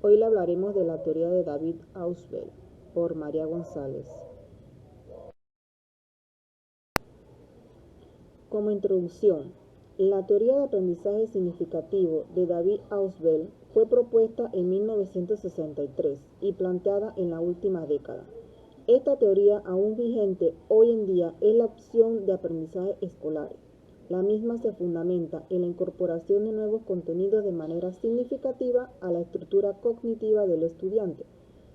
Hoy le hablaremos de la teoría de David Ausubel por María González. Como introducción, la teoría de aprendizaje significativo de David Ausubel fue propuesta en 1963 y planteada en la última década. Esta teoría, aún vigente hoy en día, es la opción de aprendizaje escolar. La misma se fundamenta en la incorporación de nuevos contenidos de manera significativa a la estructura cognitiva del estudiante,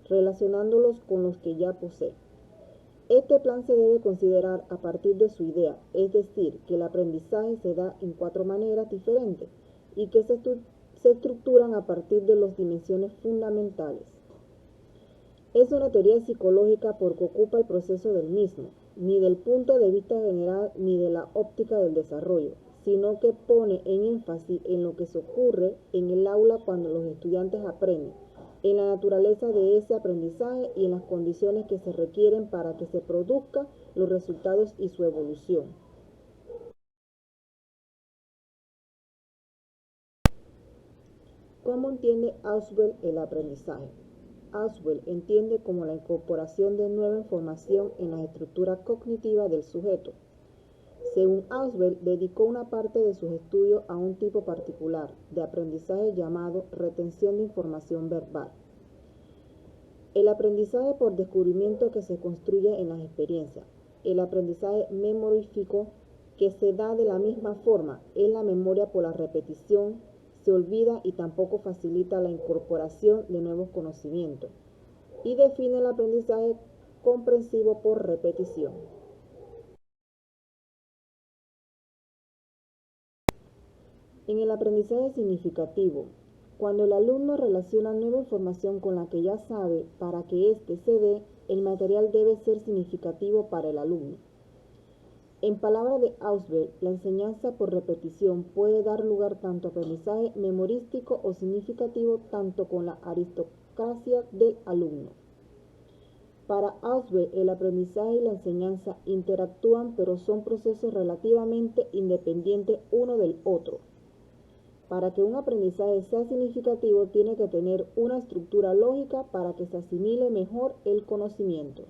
relacionándolos con los que ya posee. Este plan se debe considerar a partir de su idea, es decir, que el aprendizaje se da en 4 maneras diferentes y que se estructuran a partir de las dimensiones fundamentales. Es una teoría psicológica porque ocupa el proceso del mismo, ni del punto de vista general ni de la óptica del desarrollo, sino que pone en énfasis en lo que se ocurre en el aula cuando los estudiantes aprenden, en la naturaleza de ese aprendizaje y en las condiciones que se requieren para que se produzcan los resultados y su evolución. ¿Cómo entiende Ausubel el aprendizaje? Ausubel entiende como la incorporación de nueva información en la estructura cognitiva del sujeto. Según Ausubel, dedicó una parte de sus estudios a un tipo particular de aprendizaje llamado retención de información verbal. El aprendizaje por descubrimiento que se construye en las experiencias. El aprendizaje memorífico, que se da de la misma forma, es la memoria por la repetición, se olvida y tampoco facilita la incorporación de nuevos conocimientos. Y define el aprendizaje comprensivo por repetición. En el aprendizaje significativo, cuando el alumno relaciona nueva información con la que ya sabe, para que éste se dé, el material debe ser significativo para el alumno. En palabras de Ausubel, la enseñanza por repetición puede dar lugar tanto a aprendizaje memorístico o significativo, tanto con la aristocracia del alumno. Para Ausubel, el aprendizaje y la enseñanza interactúan, pero son procesos relativamente independientes uno del otro. Para que un aprendizaje sea significativo, tiene que tener una estructura lógica para que se asimile mejor el conocimiento.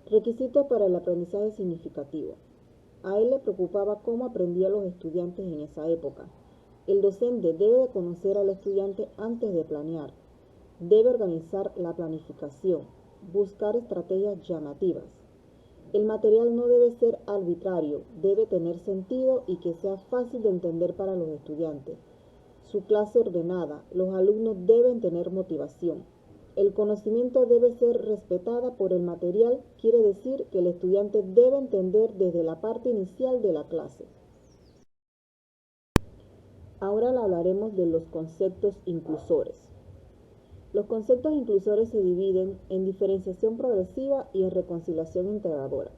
Requisitos para el aprendizaje significativo. A él le preocupaba cómo aprendían los estudiantes en esa época. El docente debe de conocer al estudiante antes de planear. Debe organizar la planificación, buscar estrategias llamativas. El material no debe ser arbitrario, debe tener sentido y que sea fácil de entender para los estudiantes. Su clase ordenada, los alumnos deben tener motivación. El conocimiento debe ser respetada por el material, quiere decir que el estudiante debe entender desde la parte inicial de la clase. Ahora hablaremos de los conceptos inclusores. Los conceptos inclusores se dividen en diferenciación progresiva y en reconciliación integradora.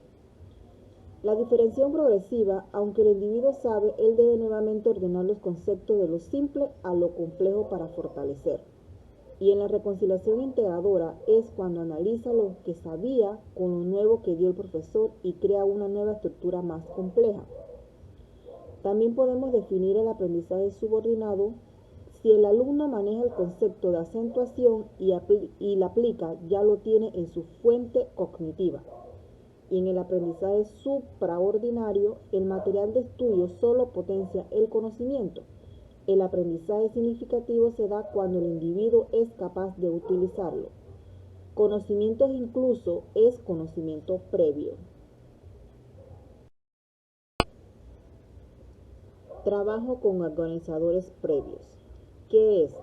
La diferenciación progresiva, aunque el individuo sabe, él debe nuevamente ordenar los conceptos de lo simple a lo complejo para fortalecer. Y en la reconciliación integradora es cuando analiza lo que sabía con lo nuevo que dio el profesor y crea una nueva estructura más compleja. También podemos definir el aprendizaje subordinado si el alumno maneja el concepto de acentuación y la aplica, ya lo tiene en su fuente cognitiva. Y en el aprendizaje supraordinario, el material de estudio solo potencia el conocimiento. El aprendizaje significativo se da cuando el individuo es capaz de utilizarlo. Conocimiento incluso es conocimiento previo. Trabajo con organizadores previos. ¿Qué es?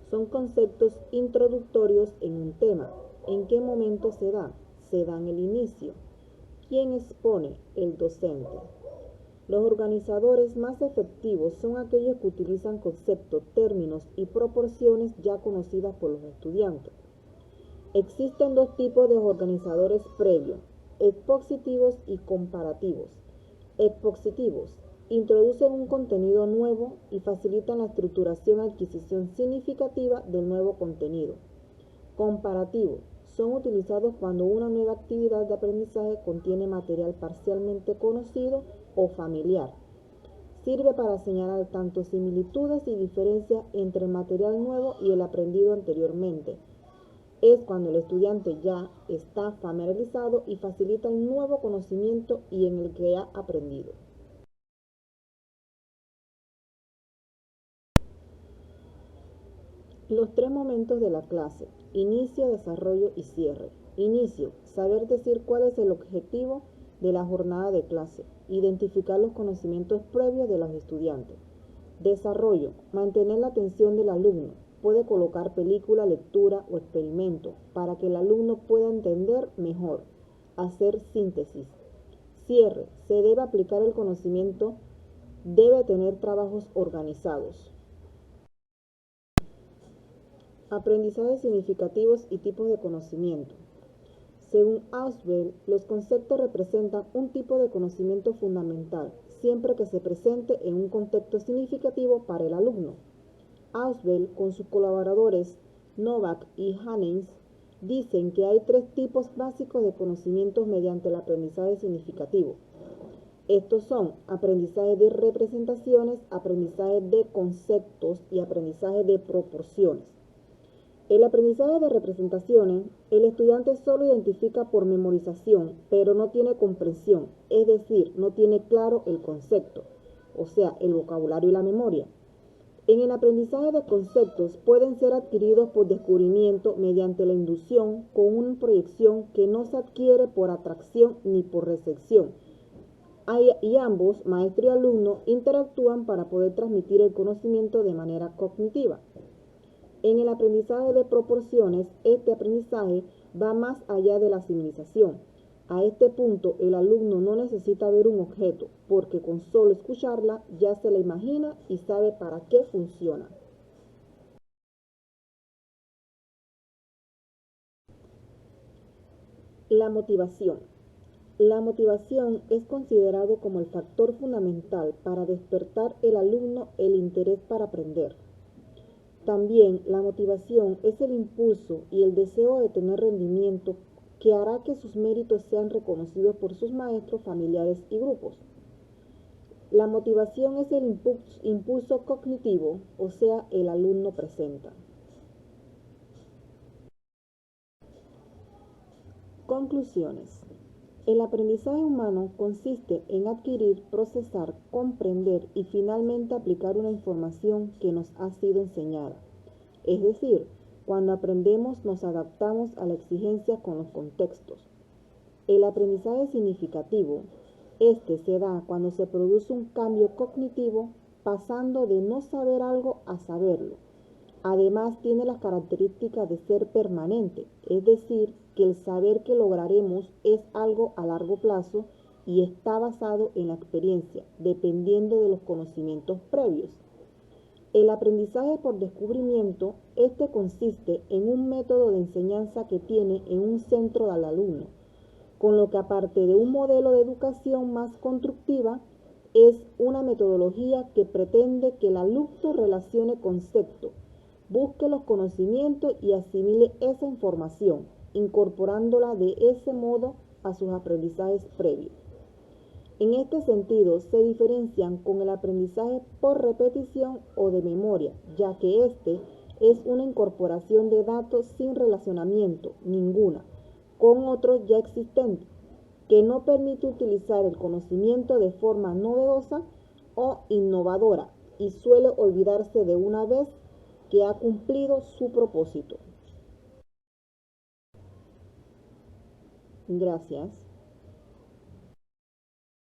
Son conceptos introductorios en un tema. ¿En qué momento se da? Se da en el inicio. ¿Quién expone? El docente. Los organizadores más efectivos son aquellos que utilizan conceptos, términos y proporciones ya conocidas por los estudiantes. Existen 2 tipos de organizadores previos: expositivos y comparativos. Expositivos introducen un contenido nuevo y facilitan la estructuración y adquisición significativa del nuevo contenido. Comparativos son utilizados cuando una nueva actividad de aprendizaje contiene material parcialmente conocido o familiar. Sirve para señalar tanto similitudes y diferencias entre el material nuevo y el aprendido anteriormente. Es cuando el estudiante ya está familiarizado y facilita el nuevo conocimiento y en el que ha aprendido. Los tres momentos de la clase: inicio, desarrollo y cierre. Inicio: saber decir cuál es el objetivo de la jornada de clase, identificar los conocimientos previos de los estudiantes. Desarrollo: mantener la atención del alumno. Puede colocar película, lectura o experimento para que el alumno pueda entender mejor. Hacer síntesis. Cierre: se debe aplicar el conocimiento, debe tener trabajos organizados. Aprendizajes significativos y tipos de conocimiento. Según Ausubel, los conceptos representan un tipo de conocimiento fundamental, siempre que se presente en un contexto significativo para el alumno. Ausubel, con sus colaboradores Novak y Hannes, dicen que hay tres tipos básicos de conocimientos mediante el aprendizaje significativo. Estos son aprendizaje de representaciones, aprendizaje de conceptos y aprendizaje de proporciones. El aprendizaje de representaciones, el estudiante solo identifica por memorización, pero no tiene comprensión, es decir, no tiene claro el concepto, o sea, el vocabulario y la memoria. En el aprendizaje de conceptos pueden ser adquiridos por descubrimiento mediante la inducción con una proyección que no se adquiere por atracción ni por recepción. Y ambos, maestro y alumno, interactúan para poder transmitir el conocimiento de manera cognitiva. En el aprendizaje de proporciones, este aprendizaje va más allá de la asimilización. A este punto, el alumno no necesita ver un objeto, porque con solo escucharla ya se la imagina y sabe para qué funciona. La motivación. La motivación es considerado como el factor fundamental para despertar el alumno el interés para aprender. También la motivación es el impulso y el deseo de tener rendimiento que hará que sus méritos sean reconocidos por sus maestros, familiares y grupos. La motivación es el impulso cognitivo, o sea, el alumno presenta. Conclusiones. El aprendizaje humano consiste en adquirir, procesar, comprender y finalmente aplicar una información que nos ha sido enseñada. Es decir, cuando aprendemos nos adaptamos a la exigencia con los contextos. El aprendizaje significativo, se da cuando se produce un cambio cognitivo pasando de no saber algo a saberlo. Además, tiene las características de ser permanente, es decir, que el saber que lograremos es algo a largo plazo y está basado en la experiencia, dependiendo de los conocimientos previos. El aprendizaje por descubrimiento, consiste en un método de enseñanza que tiene en un centro al alumno, con lo que aparte de un modelo de educación más constructiva, es una metodología que pretende que el alumno relacione conceptos, busque los conocimientos y asimile esa información, incorporándola de ese modo a sus aprendizajes previos. En este sentido, se diferencian con el aprendizaje por repetición o de memoria, ya que es una incorporación de datos sin relacionamiento ninguna con otros ya existentes, que no permite utilizar el conocimiento de forma novedosa o innovadora y suele olvidarse de una vez que ha cumplido su propósito. Gracias.